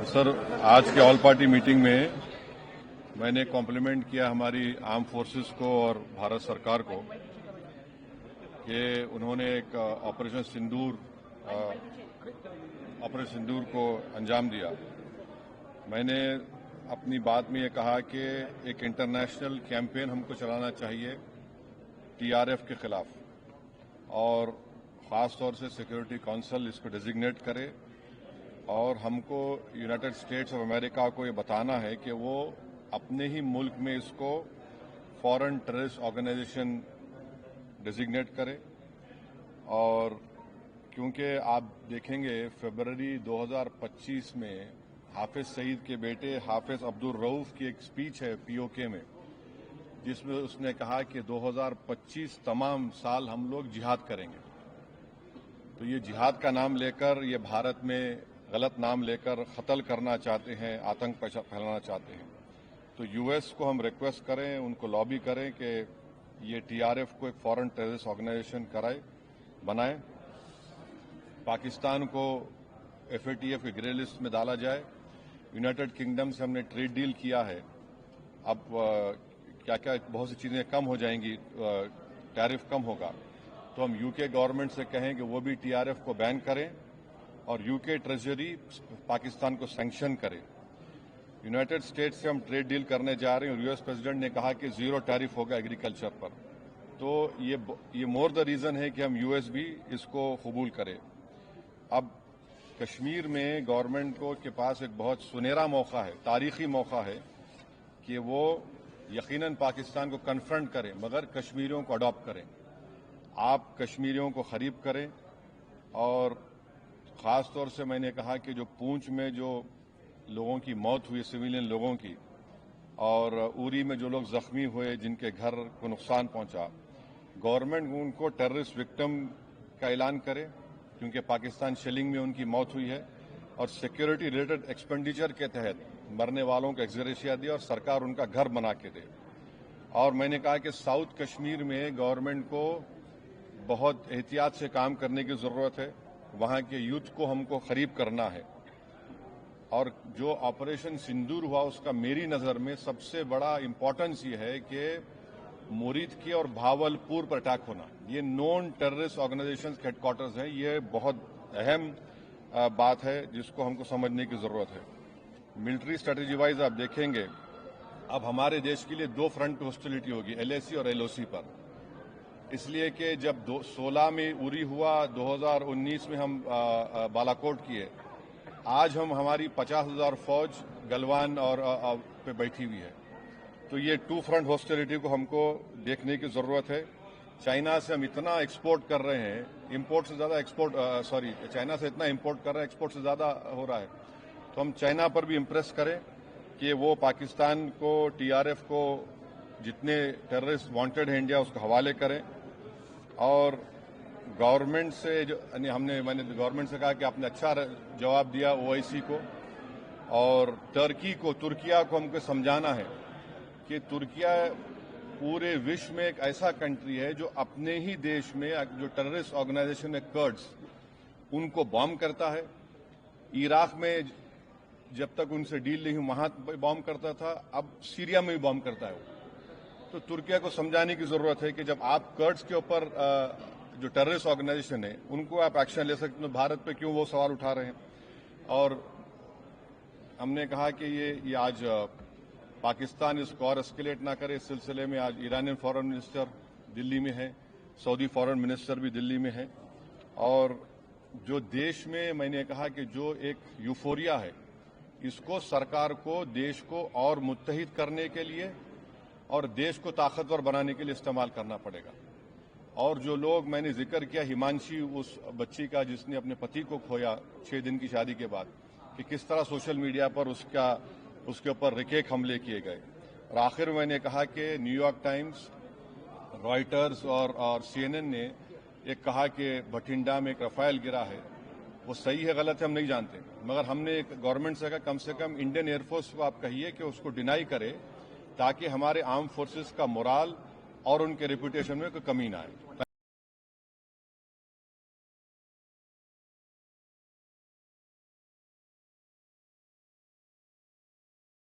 Sir, आज के all party meeting में मैंने कॉम्प्लीमेंट किया हमारी आर्म फोर्सेस को और भारत सरकार को कि उन्होंने एक ऑपरेशन सिंदूर को अंजाम दिया। मैंने अपनी बात में ये कहा कि एक इंटरनेशनल कैंपेन हमको चलाना चाहिए टीआरएफ के खिलाफ, और ख़ास तौर से सिक्योरिटी काउंसिल इसको डेजिग्नेट करे और हमको यूनाइटेड स्टेट्स ऑफ अमेरिका को ये बताना है कि वो अपने ही मुल्क में इसको फॉरेन टेररिस्ट ऑर्गेनाइजेशन डेजिग्नेट करे। और क्योंकि आप देखेंगे फरवरी 2025 में हाफिज सईद के बेटे हाफिज अब्दुल रऊफ की एक स्पीच है पीओके में, जिसमें उसने कहा कि 2025 तमाम साल हम लोग जिहाद करेंगे। तो ये जिहाद का नाम लेकर, ये भारत में गलत नाम लेकर कत्ल करना चाहते हैं, आतंक फैलाना चाहते हैं। तो यूएस को हम रिक्वेस्ट करें, उनको लॉबी करें कि ये टीआरएफ को एक फॉरेन टेररिस्ट ऑर्गेनाइजेशन बनाए, पाकिस्तान को एफएटीएफ के ग्रे लिस्ट में डाला जाए। यूनाइटेड किंगडम से हमने ट्रेड डील किया है, अब क्या क्या बहुत सी चीजें कम हो जाएंगी, टैरिफ कम होगा। तो हम यूके गवर्नमेंट से कहें कि वो भी टीआरएफ को बैन करें और यूके ट्रेजरी पाकिस्तान को सैंक्शन करे। यूनाइटेड स्टेट्स से हम ट्रेड डील करने जा रहे हैं और यूएस प्रेसिडेंट ने कहा कि जीरो टैरिफ होगा एग्रीकल्चर पर। तो ये मोर द रीजन है कि हम यूएस भी इसको कबूल करें। अब कश्मीर में गवर्नमेंट के पास एक बहुत सुनहरा मौका है, तारीखी मौका है कि वो यकीनन पाकिस्तान को कन्फ्रंट करें, मगर कश्मीरियों को अडॉप्ट करें। आप कश्मीरियों को करीब करें। और ख़ास तौर से मैंने कहा कि जो पूंछ में जो लोगों की मौत हुई, सिविलियन लोगों की, और उरी में जो लोग जख्मी हुए, जिनके घर को नुकसान पहुंचा, गवर्नमेंट उनको टेररिस्ट विक्टिम का ऐलान करे, क्योंकि पाकिस्तान शेलिंग में उनकी मौत हुई है, और सिक्योरिटी रिलेटेड एक्सपेंडिचर के तहत मरने वालों को एक्सग्रेशिया दे और सरकार उनका घर बना के दे। और मैंने कहा कि साउथ कश्मीर में गवर्नमेंट को बहुत एहतियात से काम करने की जरूरत है। वहां के यूथ को हमको करीब करना है। और जो ऑपरेशन सिंदूर हुआ, उसका मेरी नजर में सबसे बड़ा इंपॉर्टेंस ये है कि मुरीद की और भावलपुर पर अटैक होना, ये नॉन टेररिस्ट ऑर्गेनाइजेशन के हेडक्वार्टर्स हैं। ये बहुत अहम बात है जिसको हमको समझने की जरूरत है। मिलिट्री स्ट्रेटेजी वाइज आप देखेंगे, अब हमारे देश के लिए दो फ्रंट पे हॉस्टिलिटी होगी, एलएसी और एलओसी पर। इसलिए कि जब 16 में उरी हुआ, 2019 में हम बालाकोट किए, आज हमारी 50,000 फौज गलवान और पे बैठी हुई है। तो ये टू फ्रंट हॉस्टिलिटी को हमको देखने की जरूरत है। चाइना से हम इतना एक्सपोर्ट कर रहे हैं, इंपोर्ट से ज्यादा चाइना से इतना इंपोर्ट कर रहे हैं, एक्सपोर्ट से ज्यादा हो रहा है। तो हम चाइना पर भी इम्प्रेस करें कि वो पाकिस्तान को, टीआरएफ को, जितने टेररिस्ट वांटेड हैं इंडिया, उसको हवाले करें। और गवर्नमेंट से मैंने गवर्नमेंट से कहा कि आपने अच्छा जवाब दिया ओआईसी को, और तुर्किया को हमको समझाना है कि तुर्किया पूरे विश्व में एक ऐसा कंट्री है जो अपने ही देश में जो टेररिस्ट ऑर्गेनाइजेशन है कर्ड्स, उनको बॉम्ब करता है। इराक में जब तक उनसे डील नहीं हुई वहां बॉम्ब करता था, अब सीरिया में भी बॉम्ब करता है। तो तुर्किया को समझाने की जरूरत है कि जब आप कर्ड्स के ऊपर जो टेररिस्ट ऑर्गेनाइजेशन है उनको आप एक्शन ले सकते हैं, भारत पे क्यों वो सवाल उठा रहे हैं। और हमने कहा कि ये आज पाकिस्तान इसको और एस्केलेट ना करे। इस सिलसिले में आज ईरानियन फॉरेन मिनिस्टर दिल्ली में है, सऊदी फॉरेन मिनिस्टर भी दिल्ली में है। और जो देश में मैंने कहा कि जो एक यूफोरिया है, इसको सरकार को देश को और मुत्तहिद करने के लिए और देश को ताकतवर बनाने के लिए इस्तेमाल करना पड़ेगा। और जो लोग मैंने जिक्र किया, हिमांशी, उस बच्ची का जिसने अपने पति को खोया 6 दिन की शादी के बाद, कि किस तरह सोशल मीडिया पर उसके ऊपर रिकेक हमले किए गए। और आखिर में मैंने कहा कि न्यूयॉर्क टाइम्स, रॉयटर्स और सीएनएन ने एक कहा कि बठिंडा में एक रफाल गिरा है। वो सही है गलत है हम नहीं जानते, मगर हमने एक गवर्नमेंट से कहा कम से कम इंडियन एयरफोर्स को आप कहिए कि उसको डिनाई करे, ताकि हमारे आर्म फोर्सेस का मोराल और उनके रेपुटेशन में कोई कमी ना आए।